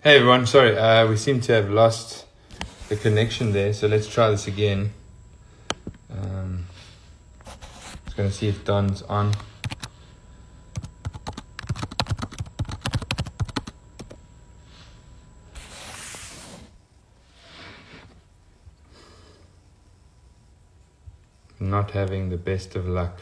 Hey everyone, sorry, we seem to have lost the connection there, so let's try this again. Just going to see if Don's on. Not having the best of luck.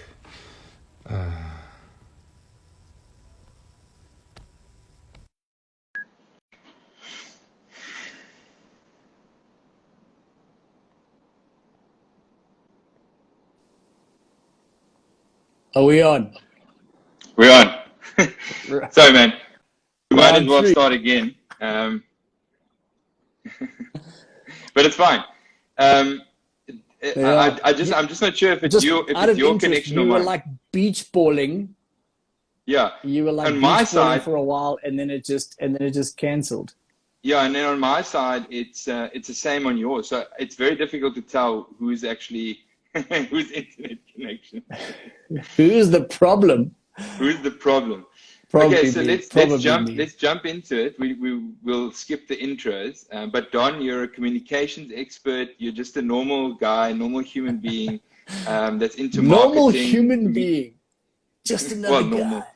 Are we on? We're on. Sorry, man. We might as well Round three. start again. But it's fine. Yeah. I'm just not sure if it's Just your out of your interest, connection or you were mine. like beach balling. Yeah. You were like On my beach balling side, for a while, and then it just cancelled. yeah, and then on my side, it's the same on yours. So it's very difficult to tell who's actually whose internet connection. Who's the problem? Who's the problem? Probably Okay, so me. let's Probably me. jump into it. We will skip the intros. But Don, you're a communications expert. You're just a normal guy, normal human being that's into Normal marketing. human being. Just another Well, normal, guy.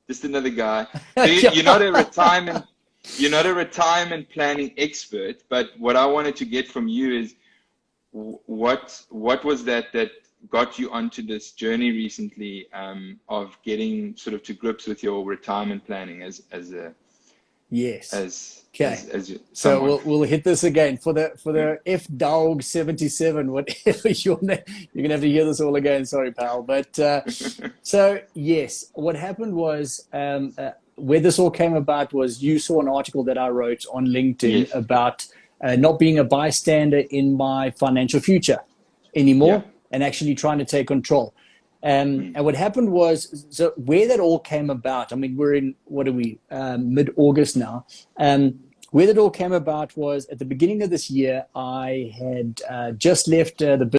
just another guy. So you're not a retirement planning expert. But what I wanted to get from you is what was that got you onto this journey recently of getting sort of to grips with your retirement planning as Yes. as Okay. as So someone. we'll hit this again for the F Dog 77, whatever your name. You're gonna have to hear this all again. Sorry, pal. But so yes, what happened was where this all came about was you saw an article that I wrote on LinkedIn Yes. about not being a bystander in my financial future anymore, Yeah. and actually trying to take control. And what happened was, so where that all came about, I mean, we're in, what are we, mid-August now. Where that all came about was at the beginning of this year, I had just left the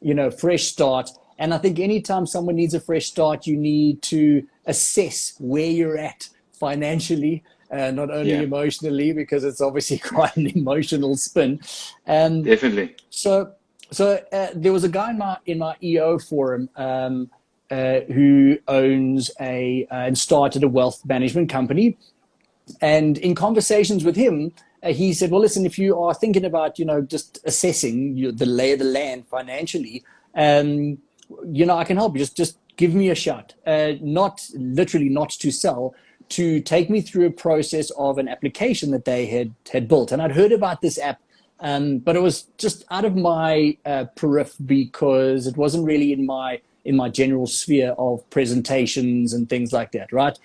business. Fresh start. And I think anytime someone needs a fresh start, you need to assess where you're at financially, not only Yeah. emotionally, because it's obviously quite an emotional spin. Definitely. So there was a guy in my EO forum who owns and started a wealth management company. And in conversations with him, he said, well, listen, if you are thinking about, just assessing the lay of the land financially, I can help you. Just give me a shot. Not literally not to sell, to take me through a process of an application that they had built. And I'd heard about this app, but it was just out of my periph because it wasn't really in my general sphere of presentations and things like that, right?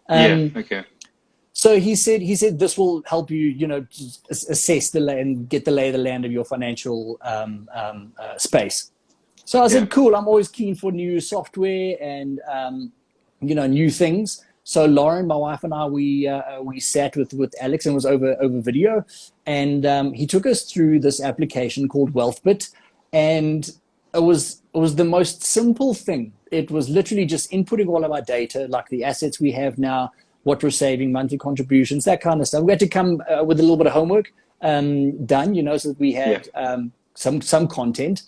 Yeah. Okay. So he said this will help you, assess the land, get the lay of the land of your financial space. So I Yeah. said, cool. I'm always keen for new software and new things. So Lauren, my wife, and I, we sat with Alex, and it was over video, and he took us through this application called WealthBit, and it was the most simple thing. It was literally just inputting all of our data, like the assets we have now, what we're saving, monthly contributions, that kind of stuff. We had to come with a little bit of homework done, so that we had some content,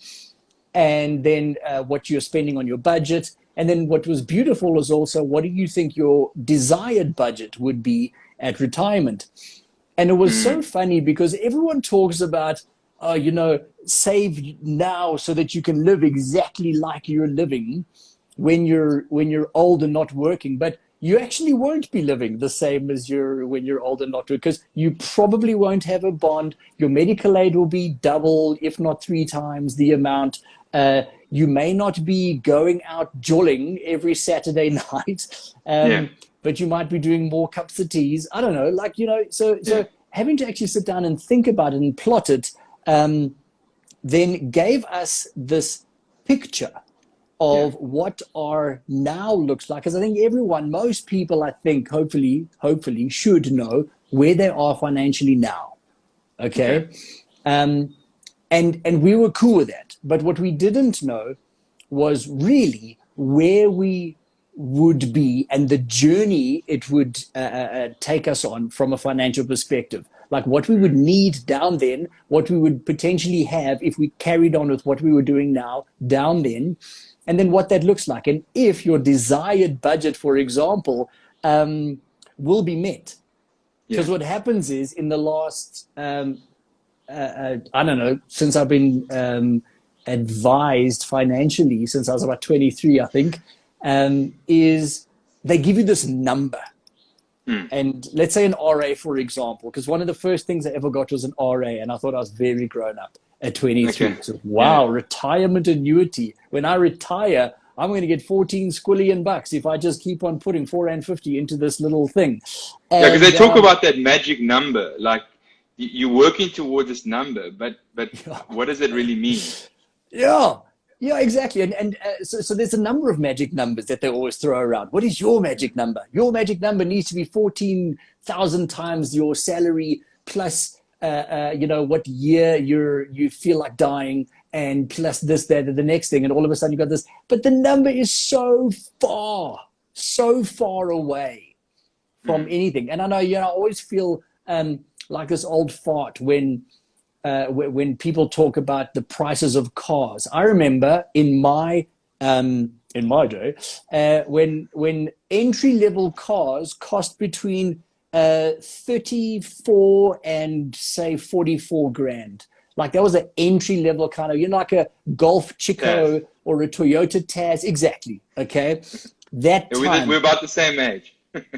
and then what you're spending on your budget. And then what was beautiful is also, what do you think your desired budget would be at retirement? And it was so funny because everyone talks about, save now so that you can live exactly like you're living when you're old and not working. But you actually won't be living the same as when you're old and not working, because you probably won't have a bond. Your medical aid will be double, if not three times the amount. You may not be going out jolling every Saturday night, but you might be doing more cups of teas. I don't know, so having to actually sit down and think about it and plot it, then gave us this picture of what our now looks like. Because I think most people, hopefully should know where they are financially now. Okay. And we were cool with that. But what we didn't know was really where we would be and the journey it would take us on from a financial perspective. Like what we would need down then, what we would potentially have if we carried on with what we were doing now down then, and then what that looks like. And if your desired budget, for example, will be met. Because what happens is in the last, I don't know, since I've been advised financially, since I was about 23, I think, is they give you this number. And let's say an RA, for example, because one of the first things I ever got was an RA, and I thought I was very grown up at 23. Okay. So, wow, retirement annuity. When I retire, I'm going to get 14 squillion bucks if I just keep on putting $4.50 into this little thing. And, yeah, because they talk about that magic number, like you're working towards this number, but what does it really mean? Yeah, exactly. And so there's a number of magic numbers that they always throw around. What is your magic number? Your magic number needs to be 14,000 times your salary plus, what year you feel like dying, and plus this, that, and the next thing. And all of a sudden you got this. But the number is so far away from anything. And I know, I always feel like this old fart when people talk about the prices of cars. I remember in my day, when entry-level cars cost between 34 and say 44 grand. Like that was an entry-level kind of, like a Golf Chico or a Toyota Taz. Exactly. Okay. That time. We're about the same age.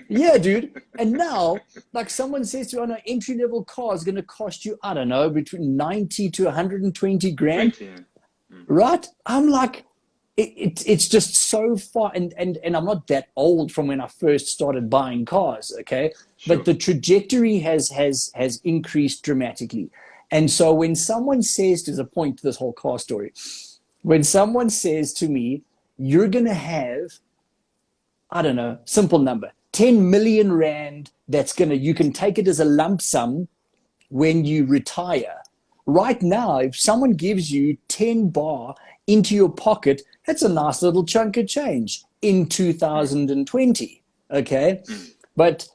Yeah, dude. And now, like someone says to you, an entry-level car is going to cost you, I don't know, between 90 to 120 grand. 20, Right? I'm like, it's just so far. And I'm not that old from when I first started buying cars, okay? Sure. But the trajectory has increased dramatically. And so when someone says, there's a point to this whole car story, when someone says to me, you're going to have, I don't know, simple number, 10 million rand you can take it as a lump sum when you retire. Right now, if someone gives you 10 bar into your pocket, that's a nice little chunk of change in 2020, okay? But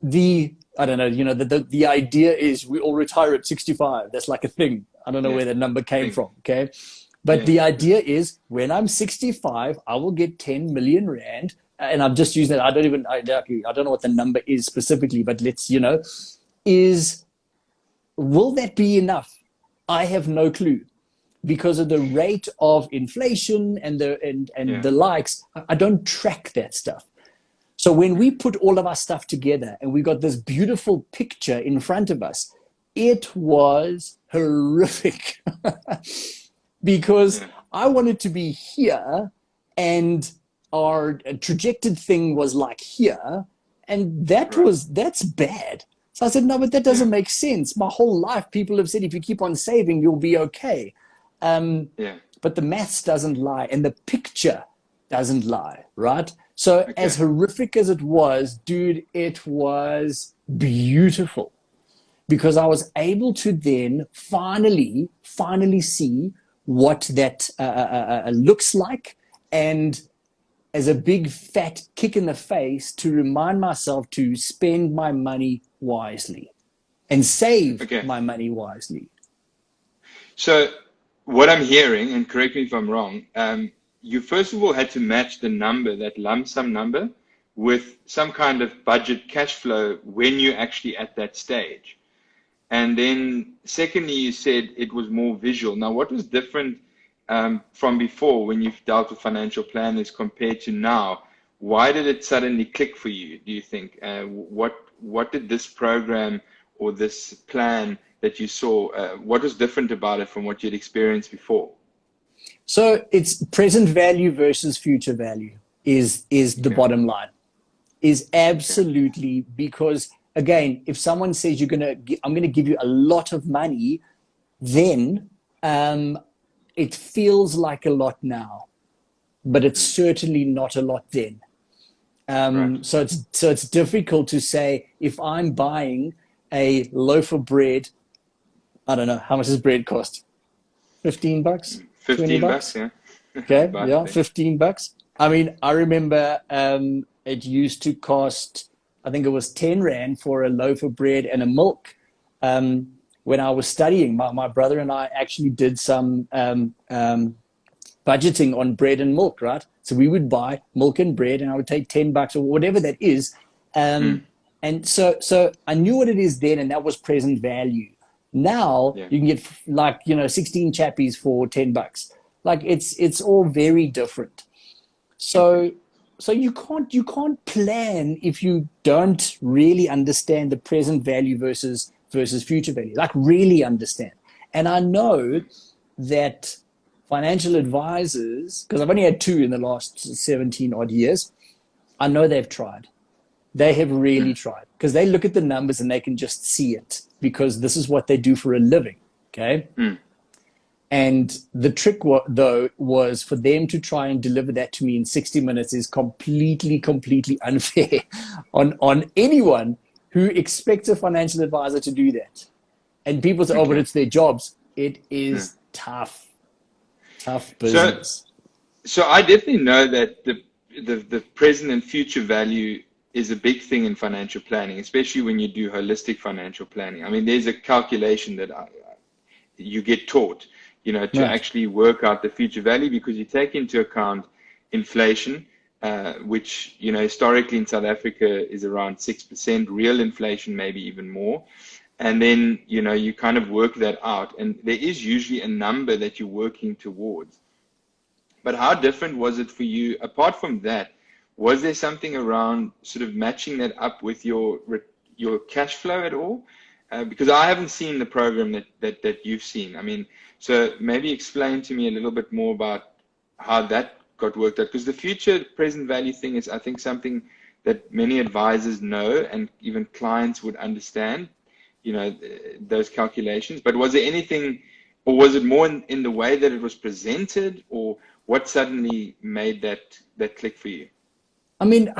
the idea is we all retire at 65. That's like a thing. I don't know where that number came from, okay? But the idea is when I'm 65, I will get 10 million rand. And I'm just using it. I don't know what the number is specifically, but will that be enough? I have no clue because of the rate of inflation and the likes. I don't track that stuff. So when we put all of our stuff together and we got this beautiful picture in front of us, it was horrific because I wanted to be here and our trajected thing was like here, and that's bad. So I said, no, but that doesn't make sense. My whole life, people have said, if you keep on saving, you'll be okay. But the maths doesn't lie, and the picture doesn't lie, right? So as horrific as it was, dude, it was beautiful because I was able to then finally see what that looks like, and as a big fat kick in the face to remind myself to spend my money wisely and save my money wisely. So what I'm hearing, and correct me if I'm wrong, you first of all had to match the number, that lump sum number, with some kind of budget cash flow when you're actually at that stage. And then secondly, you said it was more visual. Now, what was different from before when you've dealt with financial planners compared to now? Why did it suddenly click for you, do you think? What did this program or this plan that you saw, what was different about it from what you'd experienced before? So it's present value versus future value is the bottom line, is absolutely, because again, if someone says I'm going to give you a lot of money, then it feels like a lot now, but it's certainly not a lot then. So it's difficult to say if I'm buying a loaf of bread. I don't know how much does bread cost. $15, 15 $20? bucks, yeah. Okay, yeah, Bye. $15. I mean, I remember it used to cost, I think it was 10 Rand for a loaf of bread and a milk. When I was studying, my brother and I actually did some budgeting on bread and milk, right? So we would buy milk and bread, and I would take $10 or whatever that is. Mm. And so I knew what it is then, and that was present value. Now Yeah. you can get like, 16 chappies for $10. Like it's all very different. Okay. So you can't plan if you don't really understand the present value versus future value. Like really understand. And I know that financial advisors, because I've only had two in the last 17 odd years, I know they've tried. They have really Mm. tried because they look at the numbers and they can just see it because this is what they do for a living. Okay. Mm. And the trick, though, was for them to try and deliver that to me in 60 minutes is completely unfair on anyone who expects a financial advisor to do that. And people say, oh, but Okay. it's their jobs. It Yeah. is tough So, business. so I definitely know that the present and future value is a big thing in financial planning, especially when you do holistic financial planning. I mean, there's a calculation that you get taught, to Right. actually work out the future value because you take into account inflation, which, historically in South Africa is around 6%, real inflation, maybe even more. And then, you kind of work that out. And there is usually a number that you're working towards. But how different was it for you? Apart from that, was there something around sort of matching that up with your cash flow at all? Because I haven't seen the program that you've seen. I mean, so maybe explain to me a little bit more about how that got worked out. Because the future present value thing is, I think, something that many advisors know and even clients would understand, those calculations. But was there anything, or was it more in the way that it was presented, or what suddenly made that click for you? I mean,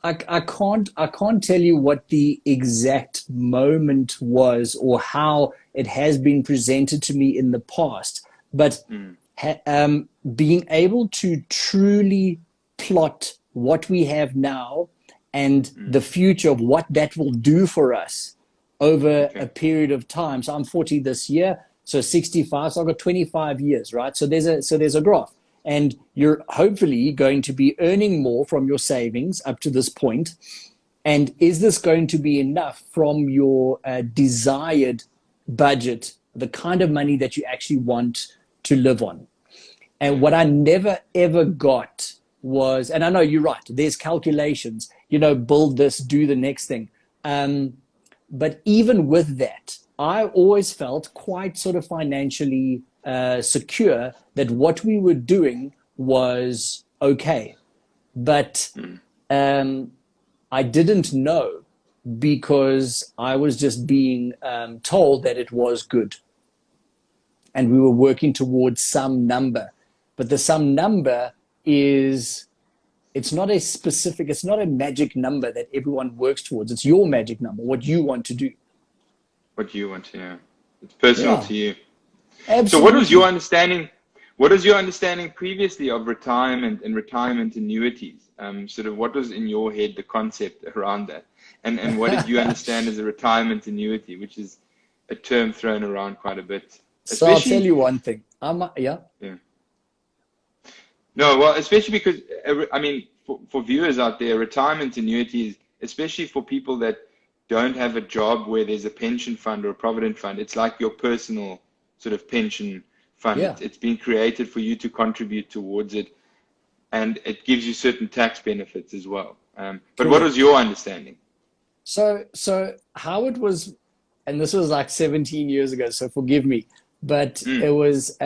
I can't tell you what the exact moment was or how it has been presented to me in the past, but Mm. being able to truly plot what we have now and Mm. the future of what that will do for us over a Okay. period of time. So I'm 40 this year, so 65. So I've got 25 years, right? So there's a graph, and you're hopefully going to be earning more from your savings up to this point. And is this going to be enough from your desired budget, the kind of money that you actually want to live on? And Yeah. what I never ever got was, and I know you're right, there's calculations, build this, do the next thing. But even with that, I always felt quite sort of financially secure that what we were doing was okay. But Mm. I didn't know because I was just being told that it was good and we were working towards some number. But the some number is, it's not a specific, it's not a magic number that everyone works towards. It's your magic number, what you want to do. What do you want to know? It's personal Yeah, to you. So what was your absolutely. understanding? What was your understanding previously of retirement and retirement annuities? Sort of what was in your head the concept around that? And what did you understand as a retirement annuity, which is a term thrown around quite a bit, So I'll tell especially, you one thing. Yeah. yeah. No, well, especially because, I mean, for viewers out there, retirement annuities, especially for people that don't have a job where there's a pension fund or a provident fund, it's like your personal sort of pension fund. Yeah, It's been created for you to contribute towards it, and it gives you certain tax benefits as well. But what was correct. your understanding? So how it was, and this was like 17 years ago, so forgive me, but it Mm. was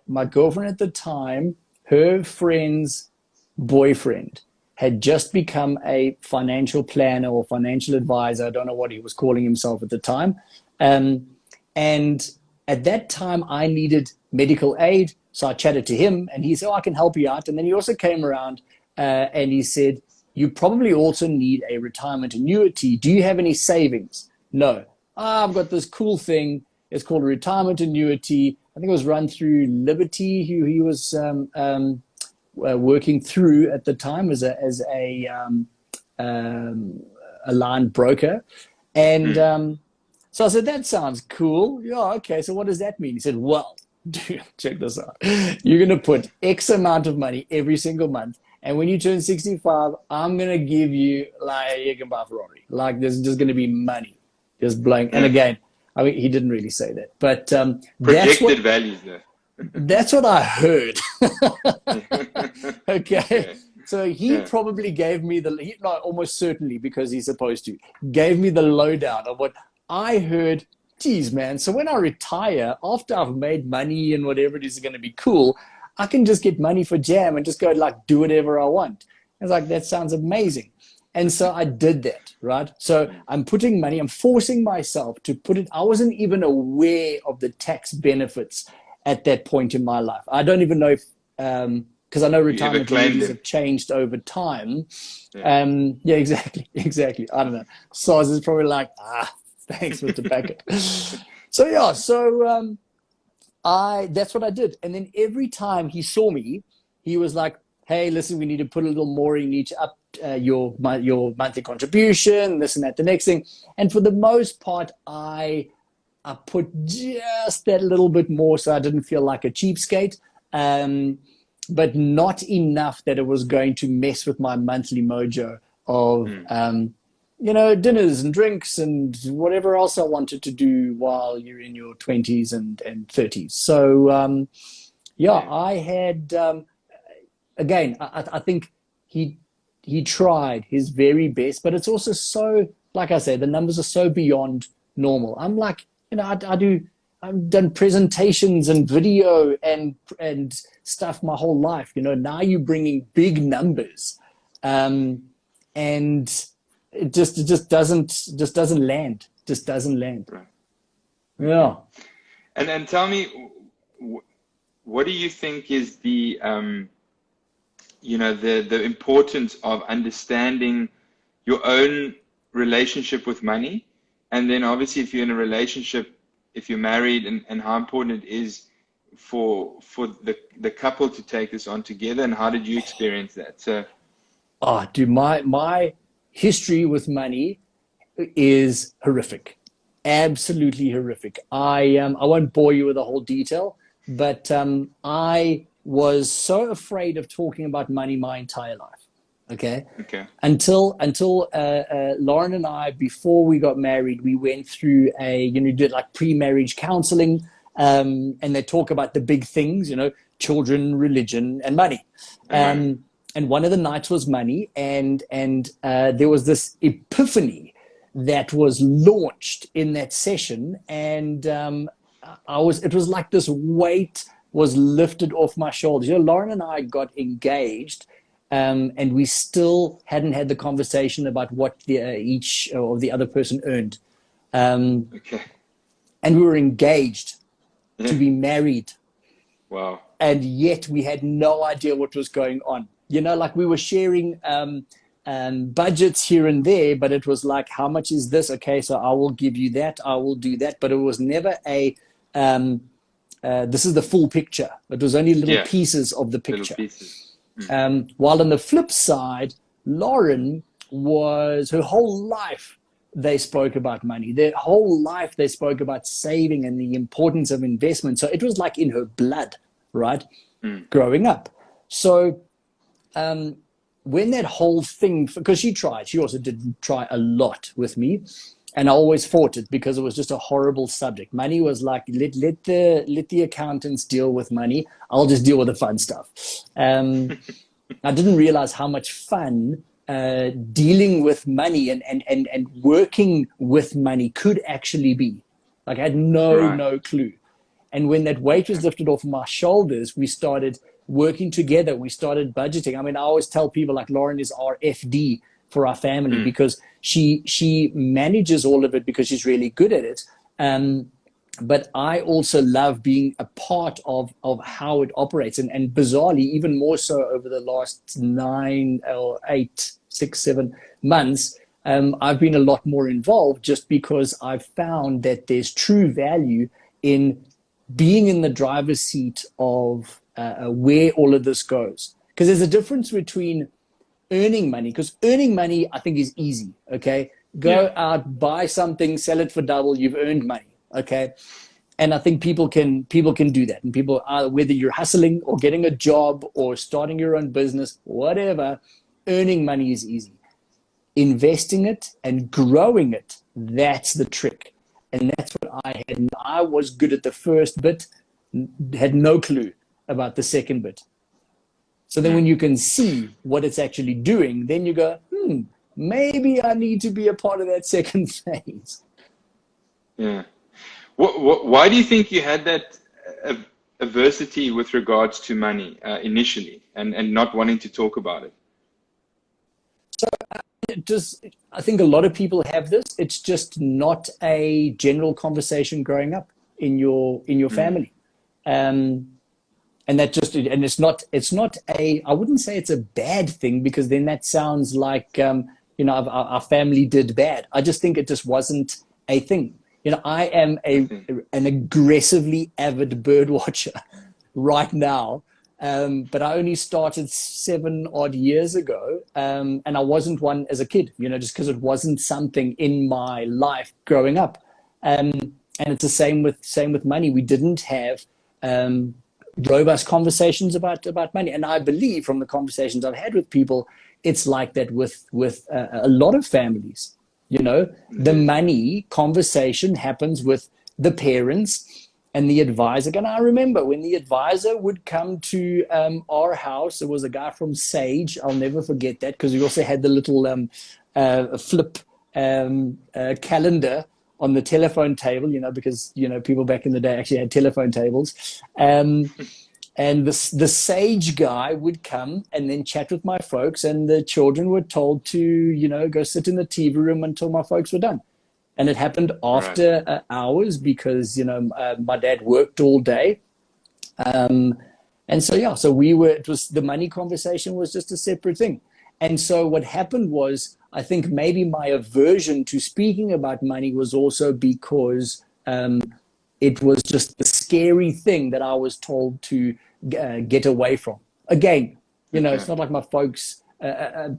my girlfriend at the time, her friend's boyfriend had just become a financial planner or financial advisor. I don't know what he was calling himself at the time. Um, and at that time, I needed medical aid. So I chatted to him and he said, oh, I can help you out. And then he also came around and he said, you probably also need a retirement annuity. Do you have any savings? No. I've got this cool thing. It's called a retirement annuity. I think it was run through Liberty, who he was working through at the time as a line broker. And so I said, that sounds cool. Yeah, okay. So what does that mean? He said, well, dude, check this out. You're going to put X amount of money every single month. And when you turn 65, I'm going to give you, like, you can buy a Ferrari. Like, there's just going to be money just blowing. And again, I mean, he didn't really say that. But projected values there. That's what I heard. Okay. So he probably gave me almost certainly, because he's supposed to, gave me the lowdown of what I heard. Geez, man. So when I retire, after I've made money and whatever it is going to be cool, I can just get money for jam and just go like do whatever I want. I was like, that sounds amazing. And so I did that, right? So I'm putting money, I'm forcing myself to put it. I wasn't even aware of the tax benefits at that point in my life. I don't even know if, because I know retirement rules have changed over time. Yeah, exactly. I don't know. SARS is probably like, thanks, Mr. Packett. That's what I did. And then every time he saw me, he was like, hey, listen, we need to put a little more, you need to up your monthly contribution, this and that, the next thing. And for the most part, I put just that little bit more so I didn't feel like a cheapskate, but not enough that it was going to mess with my monthly mojo of, dinners and drinks and whatever else I wanted to do while you're in your 20s and 30s. So, I had, again, I think he tried his very best, but it's also so, like I say, the numbers are so beyond normal. I'm like, I've done presentations and video and stuff my whole life. Now you're bringing big numbers, and it just doesn't land. Just doesn't land. Right. Yeah. And tell me, what do you think is the the importance of understanding your own relationship with money, and then obviously if you're in a relationship, if you're married, and how important it is for the couple to take this on together, and how did you experience that? So, dude, my history with money is horrific, absolutely horrific. I won't bore you with the whole detail, but I was so afraid of talking about money my entire life. Okay. Until Lauren and I, before we got married, we went through did like pre-marriage counseling, and they talk about the big things, children, religion, and money. And one of the nights was money, and there was this epiphany that was launched in that session, and it was like this weight was lifted off my shoulders. Lauren and I got engaged, and we still hadn't had the conversation about what each of the other person earned. And we were engaged to be married. Wow. And yet we had no idea what was going on. Like we were sharing budgets here and there, but it was like, how much is this? Okay, so I will give you that. I will do that. But it was never this is the full picture. It was only little pieces of the picture. While on the flip side, Lauren her whole life, they spoke about money. Their whole life, they spoke about saving and the importance of investment. So it was like in her blood, right? Growing up. So when that whole thing, because she also did try a lot with me. And I always fought it because it was just a horrible subject. Money was like, let the accountants deal with money. I'll just deal with the fun stuff. I didn't realize how much fun dealing with money and working with money could actually be. Like I had no clue. And when that weight was lifted off my shoulders, we started working together. We started budgeting. I mean, I always tell people like Lauren is our FD for our family because she manages all of it because she's really good at it. But I also love being a part of how it operates. And bizarrely, even more so over the last 9 or 8, 6, 7 months, I've been a lot more involved just because I've found that there's true value in being in the driver's seat of where all of this goes. Because there's a difference between earning money, because earning money, I think, is easy. Okay. Go out, buy something, sell it for double, you've earned money. Okay. And I think people can do that. And people are, whether you're hustling or getting a job or starting your own business, whatever, earning money is easy. Investing it and growing it, that's the trick. And that's what I had. I was good at the first bit, had no clue about the second bit. So then when you can see what it's actually doing, then you go, maybe I need to be a part of that second phase. Yeah. Why do you think you had that adversity with regards to money initially and not wanting to talk about it? So I think a lot of people have this. It's just not a general conversation growing up in your family. And that just, and it's not I wouldn't say it's a bad thing, because then that sounds like, our family did bad. I just think it just wasn't a thing. I am an aggressively avid bird watcher right now. But I only started 7 odd years ago. And I wasn't one as a kid, just because it wasn't something in my life growing up. And it's the same with money. We didn't have, robust conversations about money. And I believe from the conversations I've had with people, it's like that with a lot of families. The money conversation happens with the parents and the advisor. And I remember when the advisor would come to our house, there was a guy from Sage. I'll never forget that, because we also had the little flip calendar on the telephone table, because, people back in the day actually had telephone tables. And the Sage guy would come and then chat with my folks, and the children were told to, go sit in the TV room until my folks were done. And it happened after hours, because, my dad worked all day. And so, the money conversation was just a separate thing. And so what happened was, I think maybe my aversion to speaking about money was also because it was just the scary thing that I was told to get away from. Again, it's not like my folks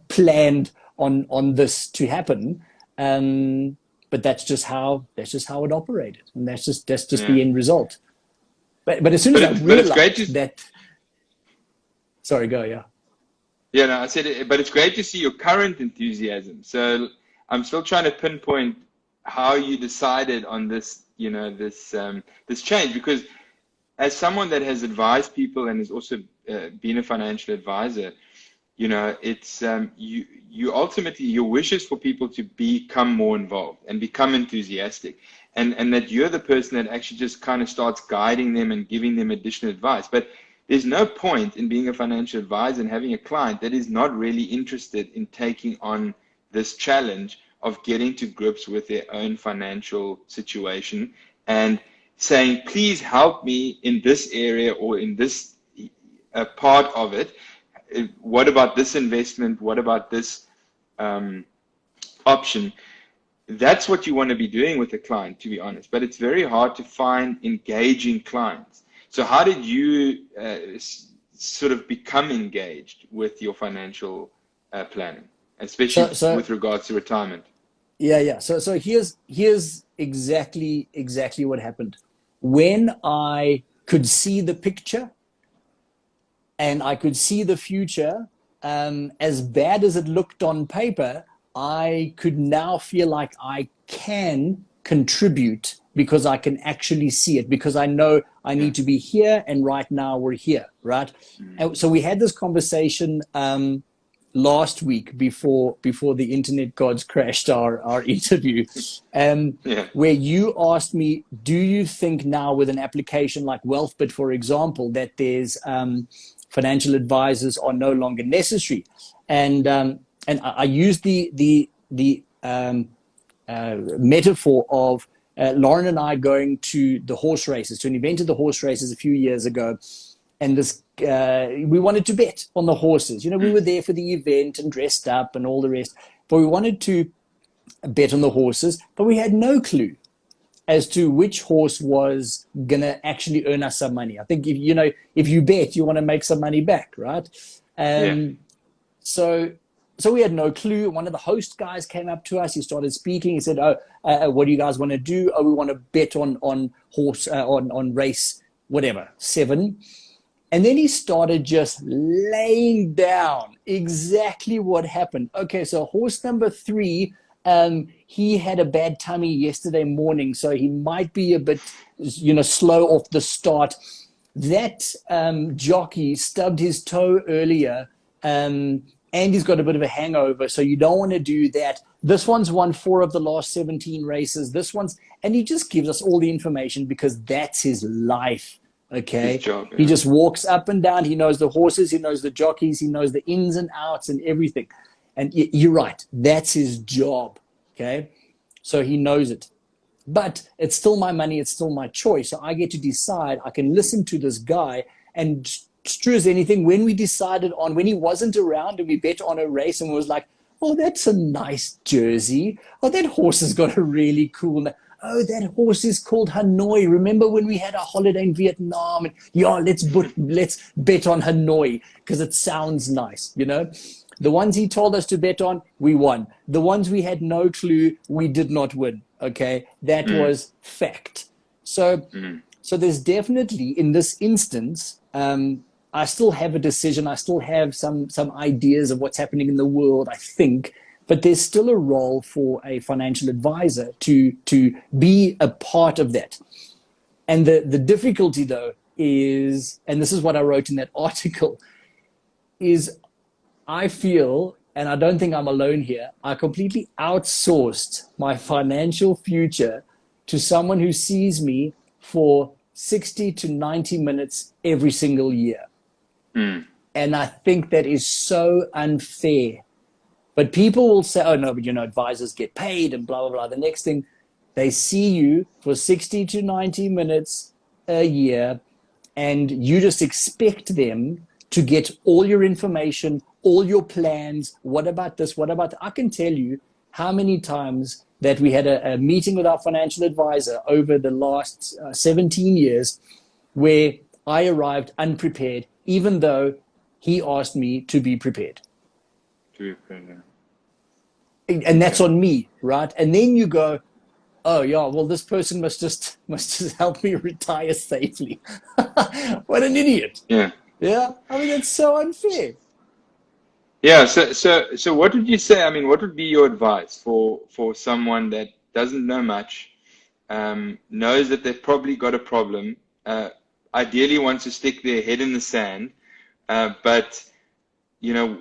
planned on this to happen, but that's just how it operated, and that's just the end result. But as soon as I realized that, sorry, go, yeah. Yeah, no, I said it, but it's great to see your current enthusiasm. So I'm still trying to pinpoint how you decided on this, this change, because as someone that has advised people and has also been a financial advisor, it's you ultimately, your wish is for people to become more involved and become enthusiastic, and that you're the person that actually just kind of starts guiding them and giving them additional advice. But there's no point in being a financial advisor and having a client that is not really interested in taking on this challenge of getting to grips with their own financial situation and saying, please help me in this area or in this part of it. What about this investment? What about this option? That's what you want to be doing with a client, to be honest. But it's very hard to find engaging clients. So how did you sort of become engaged with your financial planning, especially with regards to retirement? Yeah. So here's exactly what happened. When I could see the picture and I could see the future, as bad as it looked on paper, I could now feel like I can contribute, because I can actually see it, because I know I need to be here, and right now we're here, right? And so we had this conversation last week before the internet gods crashed our interview, where you asked me, do you think now with an application like WealthBit, for example, that there's financial advisors are no longer necessary? And I used the metaphor of Lauren and I going to the horse races, to an event at the horse races a few years ago. And we wanted to bet on the horses. We were there for the event and dressed up and all the rest, but we wanted to bet on the horses, but we had no clue as to which horse was gonna actually earn us some money. I think if you bet, you want to make some money back, right? Yeah. So we had no clue. One of the host guys came up to us. He started speaking. He said, "Oh, what do you guys want to do? Oh, we want to bet on horse on race whatever 7." And then he started just laying down exactly what happened. Okay, so horse number 3, he had a bad tummy yesterday morning, so he might be a bit, slow off the start. That jockey stubbed his toe earlier, and he's got a bit of a hangover, so you don't want to do that. This one's won 4 of the last 17 races. And he just gives us all the information because that's his life. Okay. His job, yeah. He just walks up and down. He knows the horses, he knows the jockeys, he knows the ins and outs and everything. And you're right. That's his job. Okay. So he knows it. But it's still my money. It's still my choice. So I get to decide. I can listen to this guy, and true as anything, when we decided on, when he wasn't around and we bet on a race and was like, oh, that's a nice jersey. Oh, that horse has got a really cool Oh, that horse is called Hanoi. Remember when we had a holiday in Vietnam? And, yeah, let's bet on Hanoi because it sounds nice, The ones he told us to bet on, we won. The ones we had no clue, we did not win. Okay, that was fact. So there's definitely, in this instance, I still have a decision. I still have some ideas of what's happening in the world, I think. But there's still a role for a financial advisor to be a part of that. And the difficulty, though, is, and this is what I wrote in that article, is I feel, and I don't think I'm alone here, I completely outsourced my financial future to someone who sees me for 60 to 90 minutes every single year. And I think that is so unfair. But people will say, oh, no, but advisors get paid and blah, blah, blah. The next thing, they see you for 60 to 90 minutes a year, and you just expect them to get all your information, all your plans. What about this? What about that? I can tell you how many times that we had a meeting with our financial advisor over the last 17 years where I arrived unprepared, even though he asked me to be prepared. And that's on me, right? And then you go, oh yeah, well, this person must just help me retire safely. What an idiot. Yeah. I mean, it's so unfair. Yeah. So what would you say? I mean, what would be your advice for someone that doesn't know much, knows that they've probably got a problem, ideally wants to stick their head in the sand, but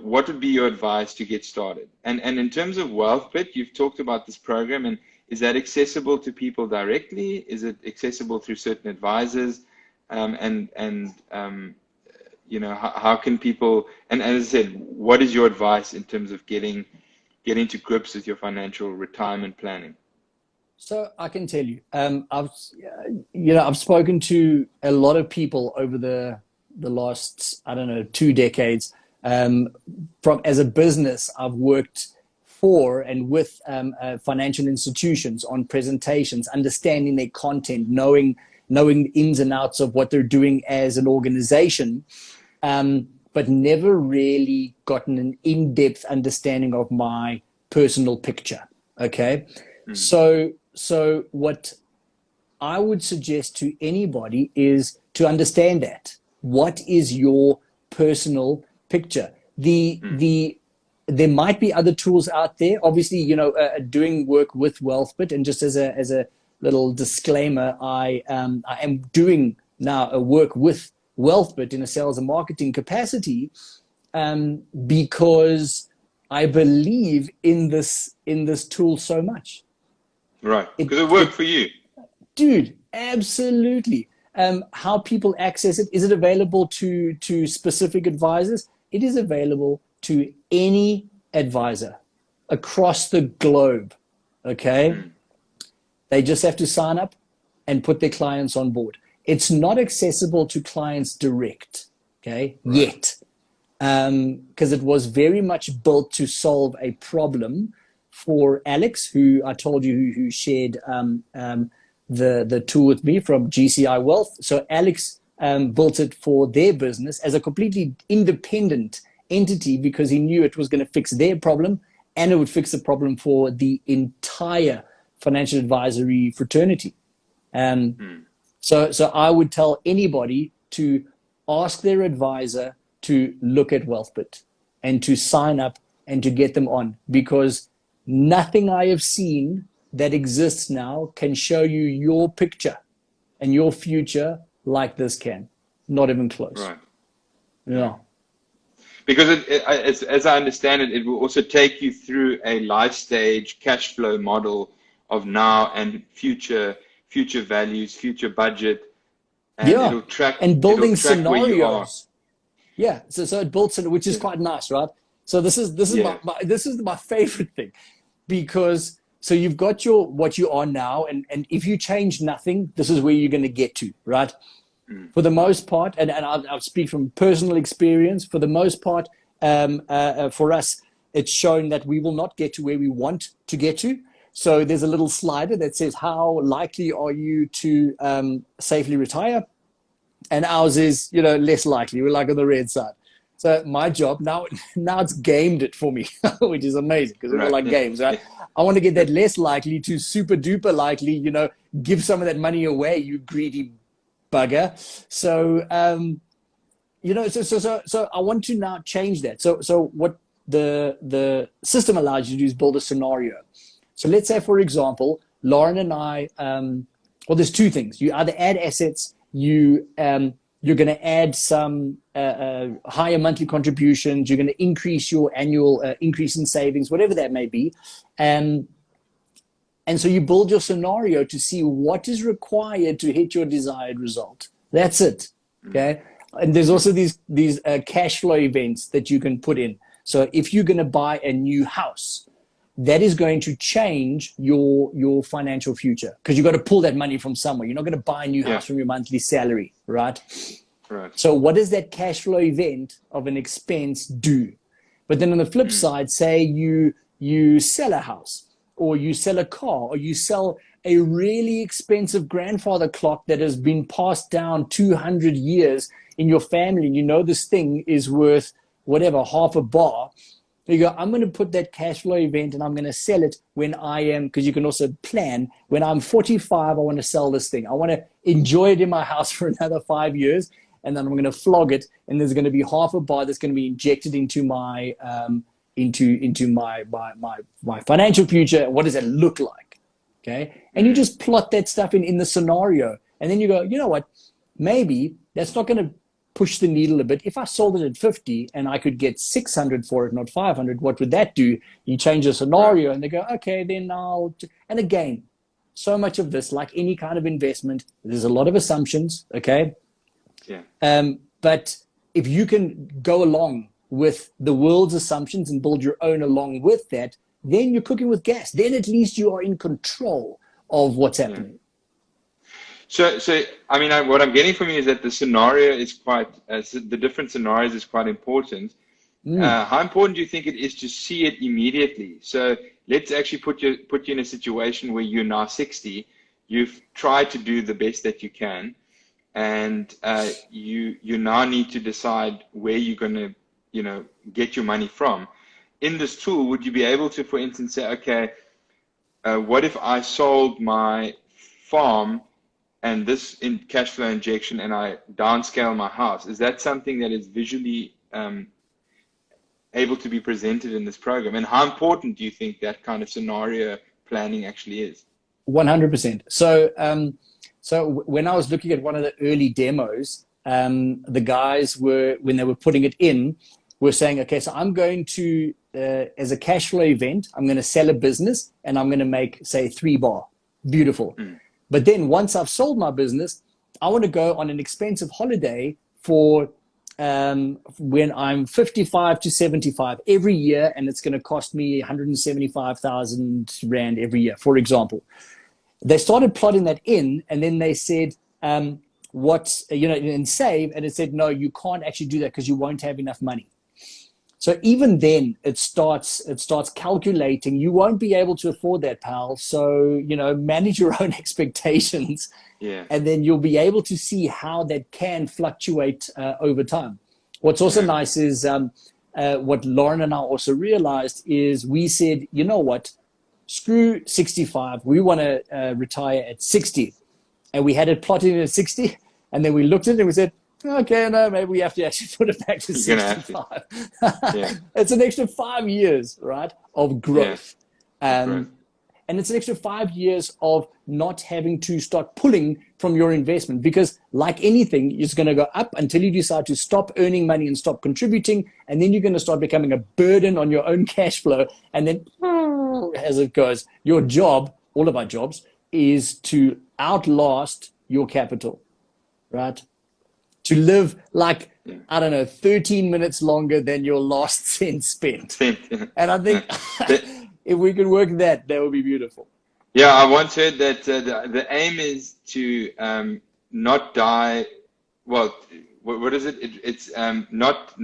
what would be your advice to get started? And in terms of WealthBit, you've talked about this program, and is that accessible to people directly? Is it accessible through certain advisors? How can people? And as I said, what is your advice in terms of getting to grips with your financial retirement planning? So I can tell you, I've spoken to a lot of people over the last 2 decades. As a business, I've worked for and with financial institutions on presentations, understanding their content, knowing the ins and outs of what they're doing as an organization, but never really gotten an in-depth understanding of my personal picture. Okay, so what I would suggest to anybody is to understand that. What is your personal picture? There might be other tools out there. Obviously, doing work with WealthBit, and just as a little disclaimer, I am doing now a work with WealthBit in a sales and marketing capacity, because I believe in this tool so much. Right, because it worked for you, dude. Absolutely. How people access it? Is it available to specific advisors? It is available to any advisor across the globe. Okay. They just have to sign up and put their clients on board. It's not accessible to clients direct. Okay. Right. Yet. Because it was very much built to solve a problem for Alex, who I told you who shared the tool with me from GCI Wealth. So Alex built it for their business as a completely independent entity because he knew it was going to fix their problem and it would fix the problem for the entire financial advisory fraternity. So I would tell anybody to ask their advisor to look at WealthBit and to sign up and to get them on, because nothing I have seen that exists now can show you your picture and your future like this can. Not even close. Right. Yeah. Because as I understand it, it will also take you through a life stage cash flow model of now and future values, future budget, and it'll track and building scenarios. Where you are. Yeah, so it builds, which is quite nice, right? So this is my favorite thing, because so you've got what you are now, and if you change nothing, this is where you're going to get to, right? For the most part, and I'll speak from personal experience, for the most part, for us, it's shown that we will not get to where we want to get to. So there's a little slider that says, how likely are you to safely retire? And ours is, less likely. We're like on the red side. So my job now it's gamed it for me, which is amazing because it's like games, right? I want to get that less likely to super duper likely, give some of that money away, you greedy bugger. So, so I want to now change that. So what the system allows you to do is build a scenario. So let's say, for example, Lauren and I, there's two things. You either add assets, you're going to add some higher monthly contributions, you're going to increase your annual increase in savings, whatever that may be. And so you build your scenario to see what is required to hit your desired result. That's it. Okay. And there's also these cash flow events that you can put in. So if you're going to buy a new house, that is going to change your financial future, because you've got to pull that money from somewhere. You're not going to buy a new house from your monthly salary, right? Right. So what does that cash flow event of an expense do? But then on the flip side, say you sell a house, or you sell a car, or you sell a really expensive grandfather clock that has been passed down 200 years in your family, and this thing is worth whatever, half a bar. You go, I'm going to put that cash flow event and I'm going to sell it when I am, because you can also plan, when I'm 45, I want to sell this thing. I want to enjoy it in my house for another 5 years, and then I'm going to flog it, and there's going to be half a bar that's going to be injected into my into my financial future. What does that look like? Okay. And you just plot that stuff in the scenario, and then you go, you know what, maybe that's not going to push the needle a bit. If I sold it at 50 and I could get 600 for it, not 500, what would that do? You change the scenario and they go, okay, then and again, so much of this, like any kind of investment, there's a lot of assumptions. Okay. Yeah. But if you can go along with the world's assumptions and build your own along with that, then you're cooking with gas. Then at least you are in control of what's happening. So I mean, what I'm getting from you is that the scenario is quite, the different scenarios is quite important. How important do you think it is to see it immediately? So let's actually put you in a situation where you're now 60, you've tried to do the best that you can, and you now need to decide where you're going to, get your money from. In this tool, would you be able to, for instance, say, okay, what if I sold my farm and this in cash flow injection, and I downscale my house? Is that something that is visually able to be presented in this program? And how important do you think that kind of scenario planning actually is? 100%. So when I was looking at one of the early demos, the guys when they were putting it in, were saying, okay, so I'm going to, as a cash flow event, I'm going to sell a business and I'm going to make, say, 3 bar. Beautiful. But then once I've sold my business, I want to go on an expensive holiday for when I'm 55 to 75 every year, and it's going to cost me 175,000 Rand every year, for example. They started plotting that in, and then they said, and save, and it said, no, you can't actually do that because you won't have enough money. So even then it starts calculating. You won't be able to afford that, pal. So, manage your own expectations. Yeah. And then you'll be able to see how that can fluctuate over time. What's also nice is what Lauren and I also realized is we said, you know what, screw 65. We want to retire at 60. And we had it plotted at 60. And then we looked at it and we said, okay, no, maybe we have to actually put it back to 65. Yeah. It's an extra 5 years, right, of growth. Growth. And it's an extra 5 years of not having to start pulling from your investment, because like anything, it's going to go up until you decide to stop earning money and stop contributing. And then you're going to start becoming a burden on your own cash flow. And then as it goes, your job, all of our jobs, is to outlast your capital, right? To live like, I don't know, 13 minutes longer than your last cent spent. And I think if we could work that would be beautiful. Yeah, I once heard that the aim is to not die. Well, what is it? It's not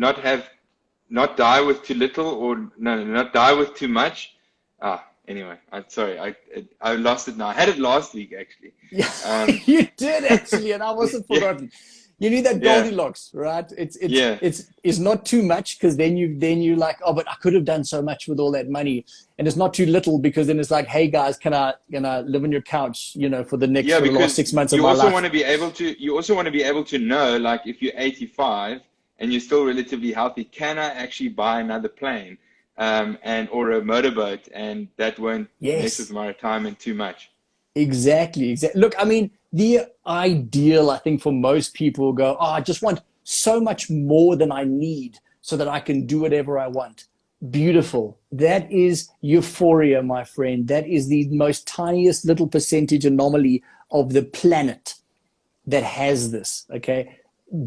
die with too little, or no, not die with too much. Anyway, I lost it now. I had it last week actually. Yeah, you did actually, and I wasn't forgotten. You need that Goldilocks, right? It's not too much, because then you like, oh, but I could have done so much with all that money, and it's not too little, because then it's like, hey guys, can I live on your couch, for the last 6 months of my life? You also want to be able to know, like, if you're 85 and you're still relatively healthy, can I actually buy another plane, or a motorboat, and that won't mess with my retirement too much? Exactly. Look, I mean, the ideal, I think, for most people go, I just want so much more than I need so that I can do whatever I want. Beautiful. That is euphoria, my friend. That is the most tiniest little percentage anomaly of the planet that has this, okay?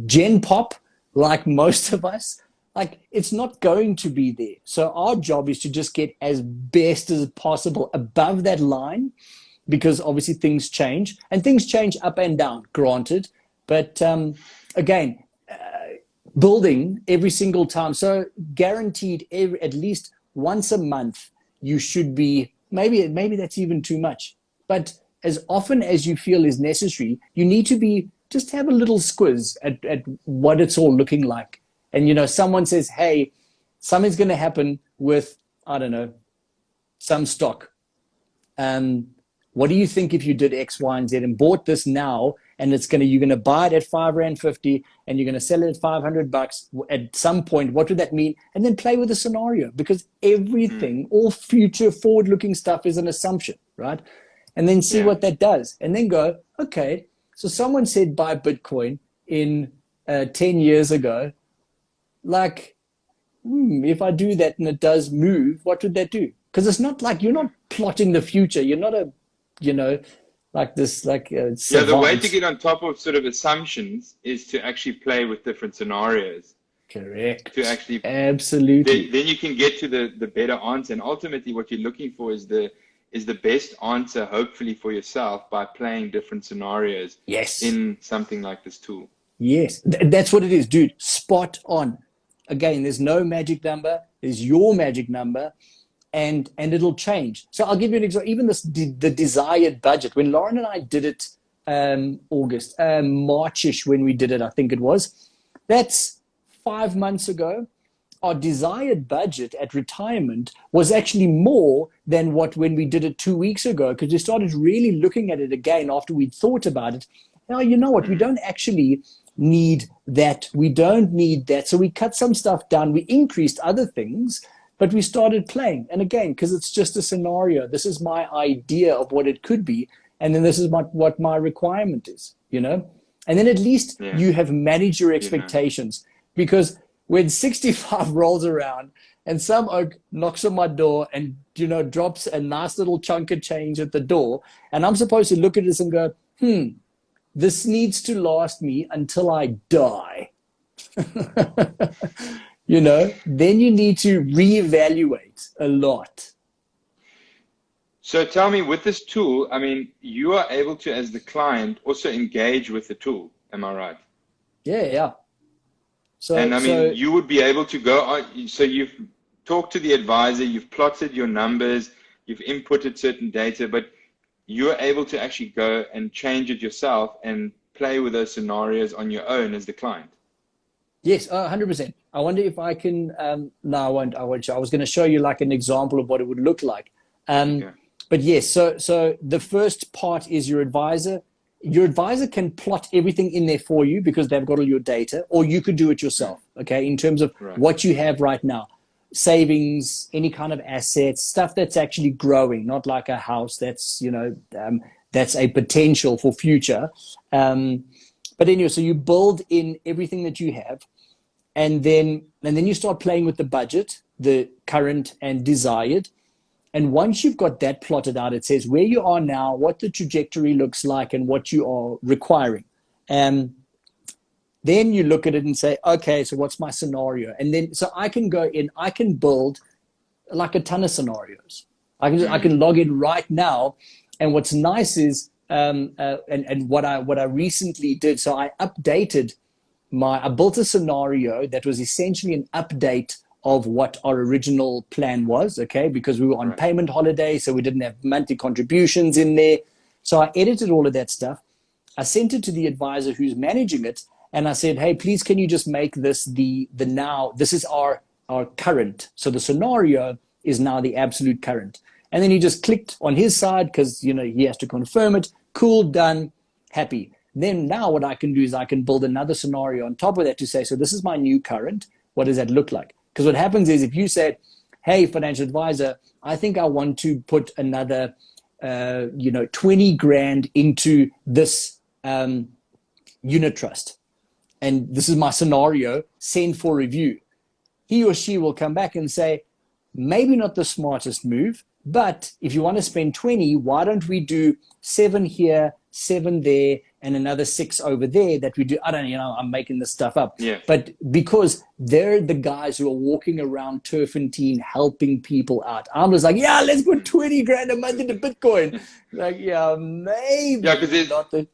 Gen Pop, like most of us, like, it's not going to be there. So our job is to just get as best as possible above that line, because obviously things change, and things change up and down, granted. But again, building every single time. So guaranteed at least once a month, you should be, maybe that's even too much. But as often as you feel is necessary, you need to just have a little squiz at what it's all looking like. And, someone says, hey, something's going to happen with, I don't know, some stock. What do you think if you did X, Y, and Z and bought this now, and you're going to buy it at R5.50 and you're going to sell it at $500 at some point? What would that mean? And then play with the scenario, because everything, all future forward-looking stuff is an assumption, right? And then see what that does, and then go, okay, so someone said buy Bitcoin in 10 years ago. Like, if I do that and it does move, what would that do? Because it's not like you're not plotting the future. You're not like this, the way to get on top of sort of assumptions is to actually play with different scenarios. Correct. To actually, absolutely. Then you can get to the better answer, and ultimately what you're looking for is the best answer, hopefully for yourself, by playing different scenarios. Yes. In something like this tool. Yes, that's what it is, dude. Spot on. Again, there's no magic number. There's your magic number. And it'll change. So I'll give you an example. Even the desired budget. When Lauren and I did it, Marchish, when we did it, I think it was. That's 5 months ago. Our desired budget at retirement was actually more than when we did it 2 weeks ago, because we started really looking at it again after we'd thought about it. Now, you know what? We don't actually need that. We don't need that. So we cut some stuff down. We increased other things. But we started playing. And again, because it's just a scenario, this is my idea of what it could be. And then this is what my requirement is, And then at least you have managed your expectations. Because when 65 rolls around and some oak knocks on my door and, drops a nice little chunk of change at the door, and I'm supposed to look at this and go, this needs to last me until I die. Then you need to reevaluate a lot. So tell me, with this tool, I mean, you are able to, as the client, also engage with the tool. Am I right? Yeah. And I mean, you would be able to go on. So you've talked to the advisor, you've plotted your numbers, you've inputted certain data, but you're able to actually go and change it yourself and play with those scenarios on your own as the client. Yes, 100%. I wonder if I can, no, I won't. I was going to show you like an example of what it would look like. But yes, so the first part is your advisor. Your advisor can plot everything in there for you because they've got all your data, or you could do it yourself, okay, in terms of what you have right now. Savings, any kind of assets, stuff that's actually growing, not like a house that's, that's a potential for future. But anyway, so you build in everything that you have, and then you start playing with the budget, the current and desired. And once you've got that plotted out, it says where you are now, what the trajectory looks like, and what you are requiring. Then you look at it and say, okay, so what's my scenario? And then, so I can go in, I can build like a ton of scenarios. I can log in right now. And what's nice is, and what I recently did, so I built a scenario that was essentially an update of what our original plan was, okay? Because we were on payment holiday, so we didn't have monthly contributions in there. So I edited all of that stuff. I sent it to the advisor who's managing it, and I said, hey, please, can you just make this the now, this is our current. So the scenario is now the absolute current. And then he just clicked on his side because, he has to confirm it. Cool, done, happy. Then now what I can do is I can build another scenario on top of that to say, so this is my new current. What does that look like? Because what happens is if you said, hey, financial advisor, I think I want to put another, 20 grand into this unit trust. And this is my scenario, send for review. He or she will come back and say, maybe not the smartest move, but if you want to spend 20, why don't we do 7 here, 7 there, and another 6 over there that we do. I don't know, I'm making this stuff up. Yeah. But because they're the guys who are walking around turpentine helping people out. I'm just like, yeah, let's put 20 grand a month into Bitcoin. Like, yeah, maybe. Yeah, because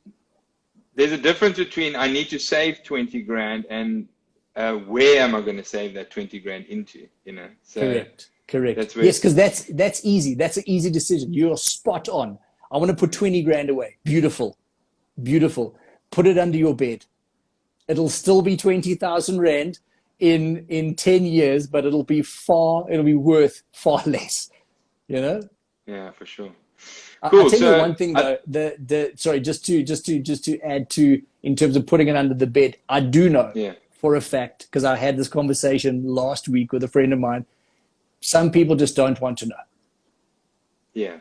there's a difference between I need to save 20 grand and where am I going to save that 20 grand into, So Correct. Yes, because that's easy. That's an easy decision. You're spot on. I want to put 20 grand away. Beautiful. Put it under your bed. It'll still be 20,000 rand in 10 years, but it'll be worth far less, Yeah, for sure. Cool. I'll tell you one thing though, sorry, just to add to, in terms of putting it under the bed, I do know for a fact, because I had this conversation last week with a friend of mine, some people just don't want to know. Yeah.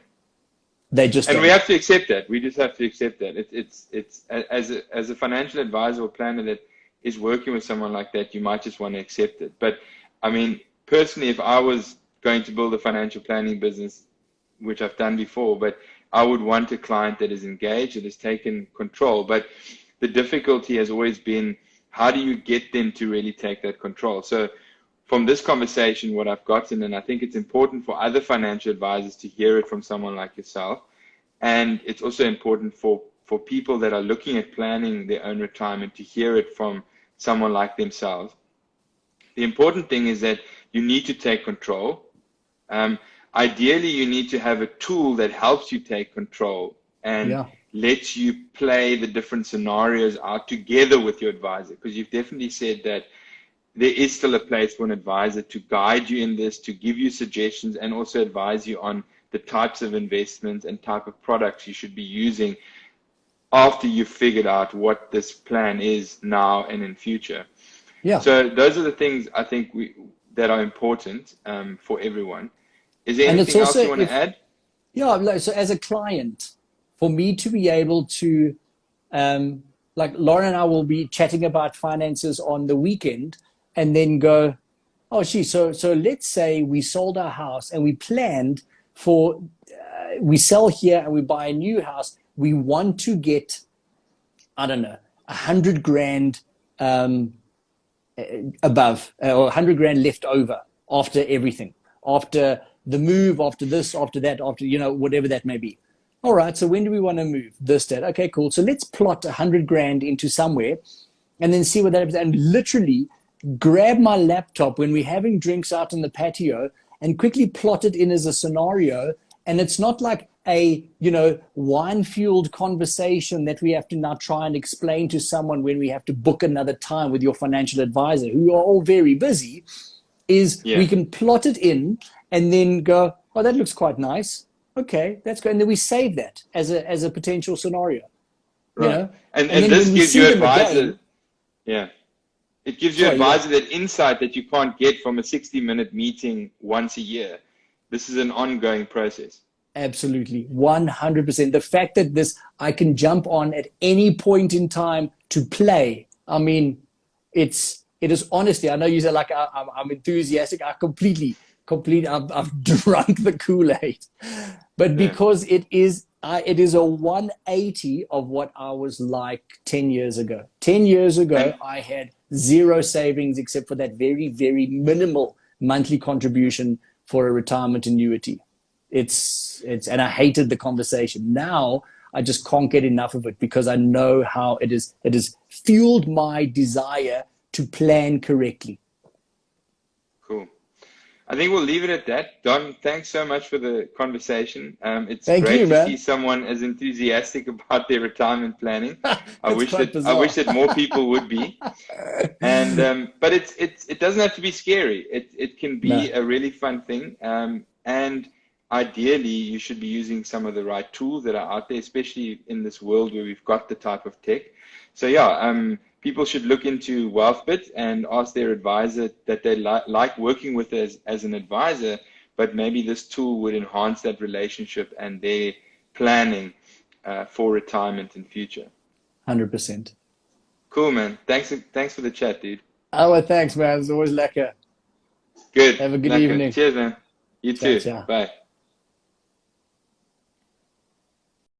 They just we have to accept that. We just have to accept that. It's as a financial advisor or planner that is working with someone like that, you might just want to accept it. But I mean, personally, if I was going to build a financial planning business, which I've done before, but I would want a client that is engaged, that has taken control. But the difficulty has always been, how do you get them to really take that control? So from this conversation, what I've gotten, and I think it's important for other financial advisors to hear it from someone like yourself. And it's also important for people that are looking at planning their own retirement to hear it from someone like themselves. The important thing is that you need to take control. Ideally, you need to have a tool that helps you take control and lets you play the different scenarios out together with your advisor. Because you've definitely said that there is still a place for an advisor to guide you in this, to give you suggestions, and also advise you on the types of investments and type of products you should be using after you've figured out what this plan is now and in future. Yeah. So those are the things I think that are important for everyone. Is there anything else you want to add? Yeah, so as a client, for me to be able to, like Lauren and I will be chatting about finances on the weekend and then go, oh, so let's say we sold our house and we planned for, we sell here and we buy a new house. We want to get, I don't know, 100 grand above or 100 grand left over after everything, after the move, after this, after that, after, whatever that may be. All right, so when do we want to move? This, that. Okay, cool. So let's plot 100 grand into somewhere and then see what that is. And literally, grab my laptop when we're having drinks out on the patio and quickly plot it in as a scenario. And it's not like a, wine-fueled conversation that we have to now try and explain to someone when we have to book another time with your financial advisor, who are all very busy, we can plot it in and then go, oh, that looks quite nice. Okay, that's good. And then we save that as a potential scenario. Right. And this gives you advisor. It gives you advisor that insight that you can't get from a 60-minute meeting once a year. This is an ongoing process. Absolutely. 100%. The fact that I can jump on at any point in time to play. I mean, it is honestly, I know you said like I'm enthusiastic. I've drunk the Kool-Aid, but because it is a 180 of what I was like 10 years ago. 10 years ago, I had zero savings except for that very, very minimal monthly contribution for a retirement annuity. And I hated the conversation. Now I just can't get enough of it because I know how it has fueled my desire to plan correctly. Cool. I think we'll leave it at that. Don, thanks so much for the conversation. It's Thank great you, to man. see someone as enthusiastic about their retirement planning. I wish that more people would be. And but it doesn't have to be scary. It can be a really fun thing. And ideally, you should be using some of the right tools that are out there, especially in this world where we've got the type of tech. So people should look into WealthBit and ask their advisor that they like working with as an advisor, but maybe this tool would enhance that relationship and their planning for retirement in future. 100%. Cool, man. Thanks for the chat, dude. Oh, well, thanks, man. It's always lekker. Good. Have a good evening. Cheers, man. You too. Ciao. Bye.